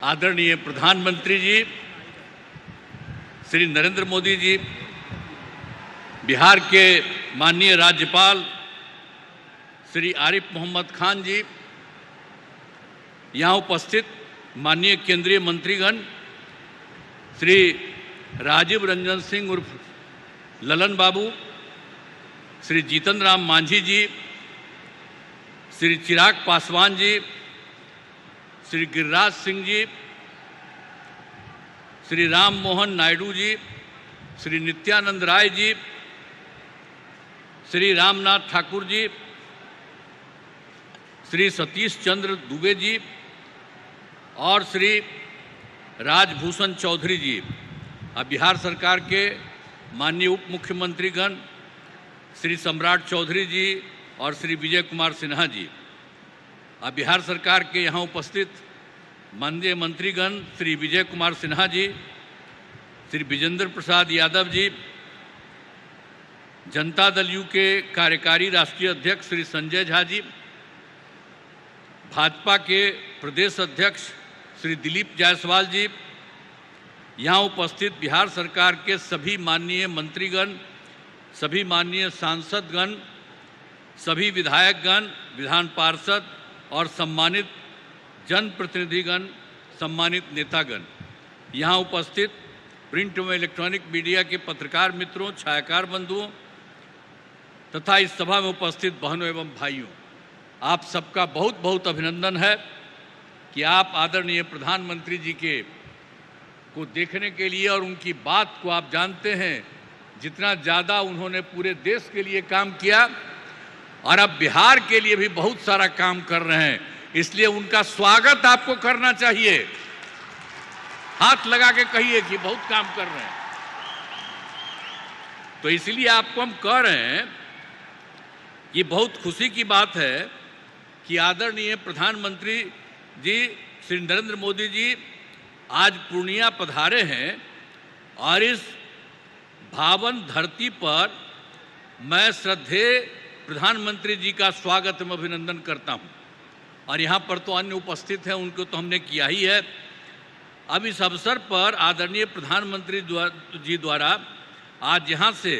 आदरणीय प्रधानमंत्री जी श्री नरेंद्र मोदी जी, बिहार के माननीय राज्यपाल श्री आरिफ मोहम्मद खान जी, यहाँ उपस्थित माननीय केंद्रीय मंत्रीगण श्री राजीव रंजन सिंह उर्फ ललन बाबू, श्री जीतन राम मांझी जी, श्री चिराग पासवान जी, श्री गिरिराज सिंह जी, श्री राम मोहन नायडू जी, श्री नित्यानंद राय जी, श्री रामनाथ ठाकुर जी, श्री सतीश चंद्र दुबे जी और श्री राजभूषण चौधरी जी, अब बिहार सरकार के माननीय उप मुख्यमंत्रीगण श्री सम्राट चौधरी जी और श्री विजय कुमार सिन्हा जी, अब बिहार सरकार के यहाँ उपस्थित माननीय मंत्रीगण श्री विजय कुमार सिन्हा जी, श्री विजेंद्र प्रसाद यादव जी, जनता दल यू के कार्यकारी राष्ट्रीय अध्यक्ष श्री संजय झा जी, भाजपा के प्रदेश अध्यक्ष श्री दिलीप जायसवाल जी, यहाँ उपस्थित बिहार सरकार के सभी माननीय मंत्रीगण, सभी माननीय सांसदगण, सभी विधायकगण, विधान पार्षद और सम्मानित जनप्रतिनिधिगण, सम्मानित नेतागण, यहाँ उपस्थित प्रिंट एवं इलेक्ट्रॉनिक मीडिया के पत्रकार मित्रों, छायाकार बंधुओं तथा इस सभा में उपस्थित बहनों एवं भाइयों, आप सबका बहुत बहुत अभिनंदन है कि आप आदरणीय प्रधानमंत्री जी को देखने के लिए और उनकी बात को आप जानते हैं जितना ज़्यादा उन्होंने पूरे देश के लिए काम किया और अब बिहार के लिए भी बहुत सारा काम कर रहे हैं, इसलिए उनका स्वागत आपको करना चाहिए। हाथ लगा के कहिए कि बहुत काम कर रहे हैं। तो इसलिए आपको हम कह रहे हैं कि बहुत खुशी की बात है कि आदरणीय प्रधानमंत्री जी श्री नरेंद्र मोदी जी आज पूर्णिया पधारे हैं और इस पावन धरती पर मैं श्रद्धेय प्रधानमंत्री जी का स्वागत एवं अभिनंदन करता हूं। और यहाँ पर तो अन्य उपस्थित हैं, उनको तो हमने किया ही है। अब इस अवसर पर आदरणीय प्रधानमंत्री जी द्वारा आज यहाँ से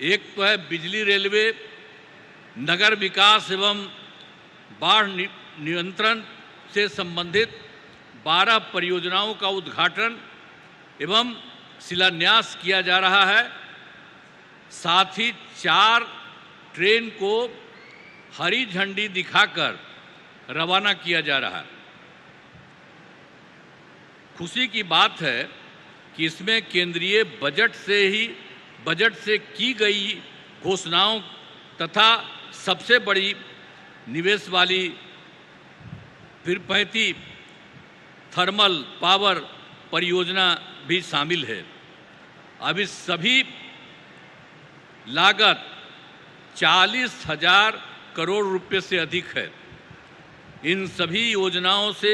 एक तो है बिजली, रेलवे, नगर विकास एवं बाढ़ नियंत्रण से संबंधित 12 परियोजनाओं का उद्घाटन एवं शिलान्यास किया जा रहा है। साथ ही 4 ट्रेन को हरी झंडी दिखाकर रवाना किया जा रहा है। खुशी की बात है कि इसमें केंद्रीय बजट से की गई घोषणाओं तथा सबसे बड़ी निवेश वाली पीरपैंती थर्मल पावर परियोजना भी शामिल है। अब इस सभी लागत 40,000 करोड़ रुपए से अधिक है। इन सभी योजनाओं से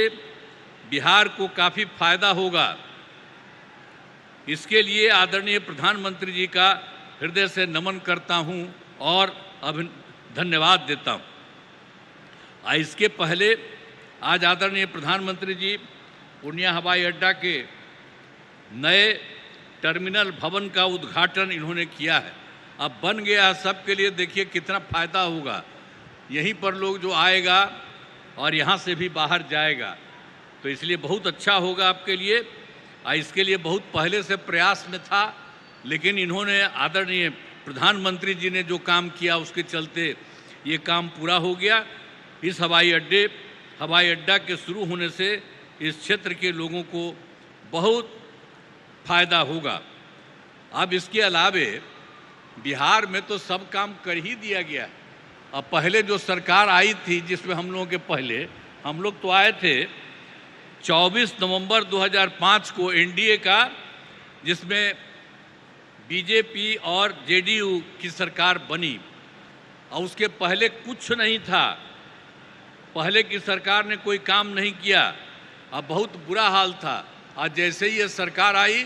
बिहार को काफ़ी फायदा होगा। इसके लिए आदरणीय प्रधानमंत्री जी का हृदय से नमन करता हूं और धन्यवाद देता हूं। इसके पहले आज आदरणीय प्रधानमंत्री जी पूर्णिया हवाई अड्डा के नए टर्मिनल भवन का उद्घाटन इन्होंने किया है। अब बन गया सबके लिए, देखिए कितना फायदा होगा। यहीं पर लोग जो आएगा और यहाँ से भी बाहर जाएगा, तो इसलिए बहुत अच्छा होगा आपके लिए। इसके लिए बहुत पहले से प्रयास में था, लेकिन इन्होंने आदरणीय प्रधानमंत्री जी ने जो काम किया उसके चलते ये काम पूरा हो गया। इस हवाई अड्डा के शुरू होने से इस क्षेत्र के लोगों को बहुत फायदा होगा। अब इसके अलावे बिहार में तो सब काम कर ही दिया गया है। अब पहले जो सरकार आई थी, जिसमें हम लोगों के पहले हम लोग तो आए थे 24 नवंबर 2005 को एनडीए का, जिसमें बीजेपी और जेडीयू की सरकार बनी और उसके पहले कुछ नहीं था। पहले की सरकार ने कोई काम नहीं किया, अब बहुत बुरा हाल था। आज जैसे ही ये सरकार आई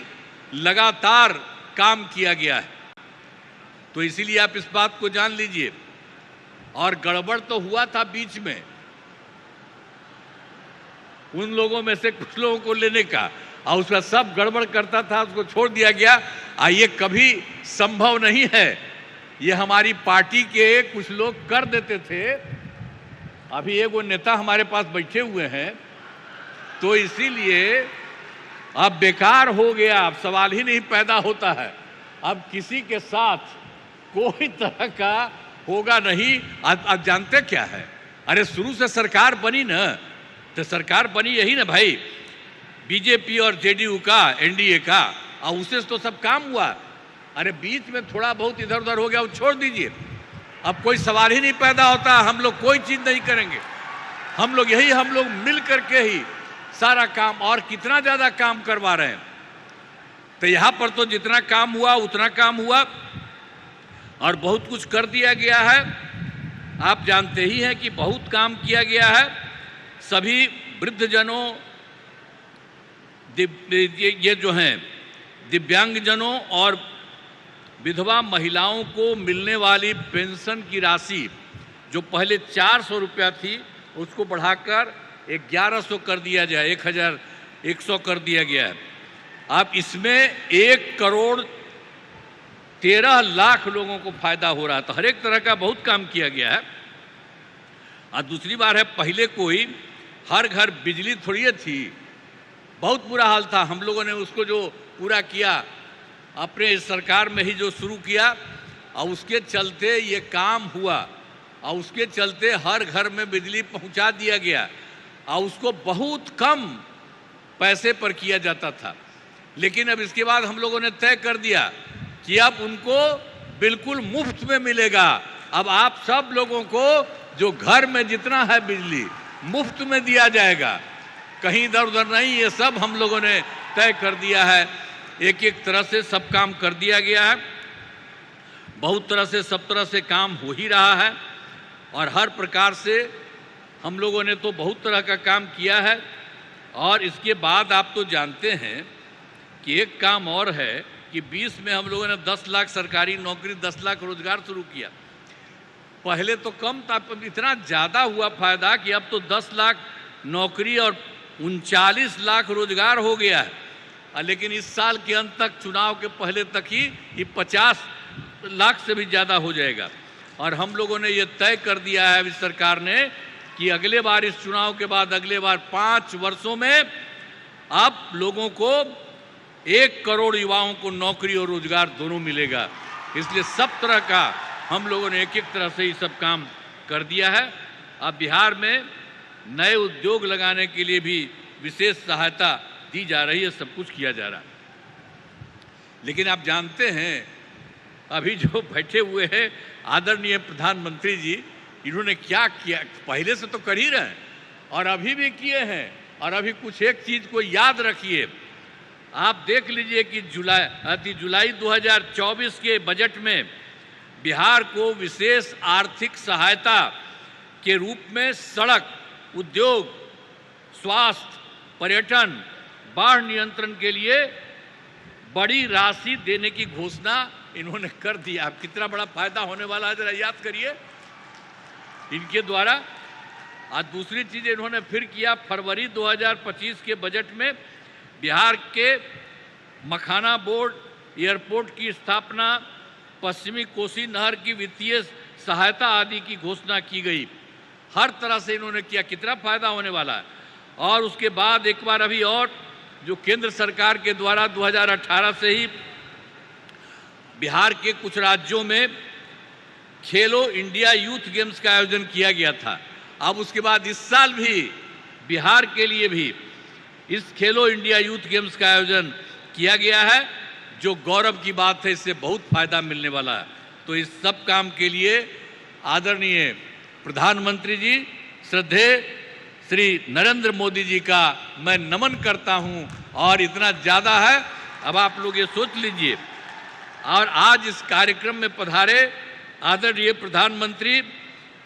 लगातार काम किया गया है। तो इसीलिए आप इस बात को जान लीजिए। और गड़बड़ तो हुआ था बीच में, उन लोगों में से कुछ लोगों को लेने का, और उसका सब गड़बड़ करता था, उसको छोड़ दिया गया। ये कभी संभव नहीं है, ये हमारी पार्टी के कुछ लोग कर देते थे। अभी एक वो नेता हमारे पास बैठे हुए हैं, तो इसीलिए अब बेकार हो गया, अब सवाल ही नहीं पैदा होता है। अब किसी के साथ कोई तरह का होगा नहीं। अब जानते क्या है, अरे शुरू से सरकार बनी ना, तो सरकार बनी यही ना भाई, बीजेपी और जेडीयू का, एनडीए का, और उससे तो सब काम हुआ। अरे बीच में थोड़ा बहुत इधर उधर हो गया, वो छोड़ दीजिए, अब कोई सवाल ही नहीं पैदा होता। हम लोग कोई चीज नहीं करेंगे, हम लोग मिल करके ही सारा काम, और कितना ज्यादा काम करवा रहे हैं। तो यहां पर तो जितना काम हुआ उतना काम हुआ, और बहुत कुछ कर दिया गया है। आप जानते ही हैं कि बहुत काम किया गया है। सभी वृद्धजनों, ये जो हैं दिव्यांगजनों और विधवा महिलाओं को मिलने वाली पेंशन की राशि जो पहले 400 रुपया थी, उसको बढ़ाकर 1100 कर दिया जाए, 1100 कर दिया गया है। अब इसमें 1,13,00,000 लोगों को फायदा हो रहा है। तो हर एक तरह का बहुत काम किया गया है। और दूसरी बात है, पहले कोई हर घर बिजली थोड़ी थी, बहुत बुरा हाल था। हम लोगों ने उसको जो पूरा किया, अपने सरकार में ही जो शुरू किया, और उसके चलते ये काम हुआ, और उसके चलते हर घर में बिजली पहुंचा दिया गया, और उसको बहुत कम पैसे पर किया जाता था। लेकिन अब इसके बाद हम लोगों ने तय कर दिया कि अब उनको बिल्कुल मुफ्त में मिलेगा। अब आप सब लोगों को जो घर में जितना है बिजली मुफ्त में दिया जाएगा, कहीं इधर उधर नहीं। ये सब हम लोगों ने तय कर दिया है। एक एक तरह से सब काम कर दिया गया है। बहुत तरह से, सब तरह से काम हो ही रहा है, और हर प्रकार से हम लोगों ने तो बहुत तरह का काम किया है। और इसके बाद आप तो जानते हैं कि एक काम और है कि 20 में हम लोगों ने 10 लाख सरकारी नौकरी, 10 लाख रोजगार शुरू किया। पहले तो कम था, इतना ज़्यादा हुआ फायदा कि अब तो 10 लाख नौकरी और 39 लाख रोजगार हो गया है। लेकिन इस साल के अंत तक, चुनाव के पहले तक ही ये 50 लाख से भी ज़्यादा हो जाएगा। और हम लोगों ने ये तय कर दिया है इस सरकार ने कि अगले बार, इस चुनाव के बाद अगले बार 5 वर्षों में आप लोगों को 1 करोड़ युवाओं को नौकरी और रोजगार दोनों मिलेगा। इसलिए सब तरह का हम लोगों ने एक एक तरह से ये सब काम कर दिया है। अब बिहार में नए उद्योग लगाने के लिए भी विशेष सहायता दी जा रही है, सब कुछ किया जा रहा है। लेकिन आप जानते हैं, अभी जो बैठे हुए हैं आदरणीय प्रधानमंत्री जी, इन्होंने क्या किया, पहले से तो कर ही रहे हैं और अभी भी किए हैं। और अभी कुछ एक चीज को याद रखिए, आप देख लीजिए कि जुलाई 2024 के बजट में बिहार को विशेष आर्थिक सहायता के रूप में सड़क, उद्योग, स्वास्थ्य, पर्यटन, बाढ़ नियंत्रण के लिए बड़ी राशि देने की घोषणा इन्होंने कर दिया। अब कितना बड़ा फायदा होने वाला है, जरा याद करिए इनके द्वारा। आज दूसरी चीज इन्होंने फिर किया, फरवरी 2025 के बजट में बिहार के मखाना बोर्ड, एयरपोर्ट की स्थापना, पश्चिमी कोसी नहर की वित्तीय सहायता आदि की घोषणा की गई। हर तरह से इन्होंने किया, कितना फायदा होने वाला है। और उसके बाद एक बार अभी और जो केंद्र सरकार के द्वारा 2018 से ही बिहार के कुछ राज्यों में खेलो इंडिया यूथ गेम्स का आयोजन किया गया था। अब उसके बाद इस साल भी बिहार के लिए भी इस खेलो इंडिया यूथ गेम्स का आयोजन किया गया है, जो गौरव की बात है। इससे बहुत फायदा मिलने वाला है। तो इस सब काम के लिए आदरणीय प्रधानमंत्री जी, श्रद्धेय श्री नरेंद्र मोदी जी का मैं नमन करता हूं। और इतना ज़्यादा है, अब आप लोग ये सोच लीजिए। और आज इस कार्यक्रम में पधारे आदरणीय प्रधानमंत्री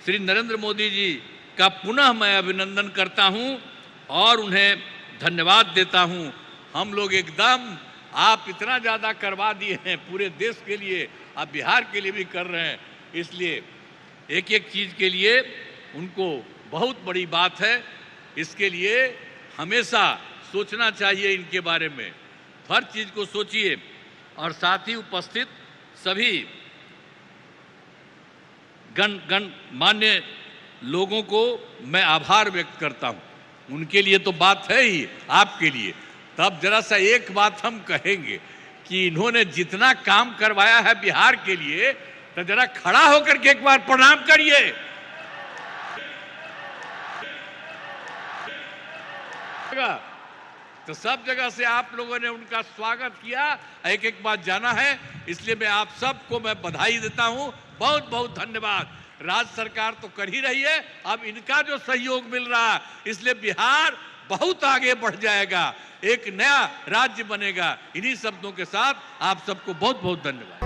श्री नरेंद्र मोदी जी का पुनः मैं अभिनंदन करता हूं और उन्हें धन्यवाद देता हूं। हम लोग एकदम, आप इतना ज़्यादा करवा दिए हैं पूरे देश के लिए, आप बिहार के लिए भी कर रहे हैं। इसलिए एक एक चीज़ के लिए उनको बहुत बड़ी बात है। इसके लिए हमेशा सोचना चाहिए इनके बारे में, हर चीज को सोचिए। और साथ ही उपस्थित सभी गणमान्य लोगों को मैं आभार व्यक्त करता हूं। उनके लिए तो बात है ही, आपके लिए तब जरा सा एक बात हम कहेंगे कि इन्होंने जितना काम करवाया है बिहार के लिए, तो जरा खड़ा होकर के एक बार प्रणाम करिए। तो सब जगह से आप लोगों ने उनका स्वागत किया, एक एक बात जाना है, इसलिए मैं आप सबको मैं बधाई देता हूं। बहुत बहुत धन्यवाद। राज्य सरकार तो कर ही रही है, अब इनका जो सहयोग मिल रहा है, इसलिए बिहार बहुत आगे बढ़ जाएगा, एक नया राज्य बनेगा। इन्हीं शब्दों के साथ आप सबको बहुत बहुत धन्यवाद।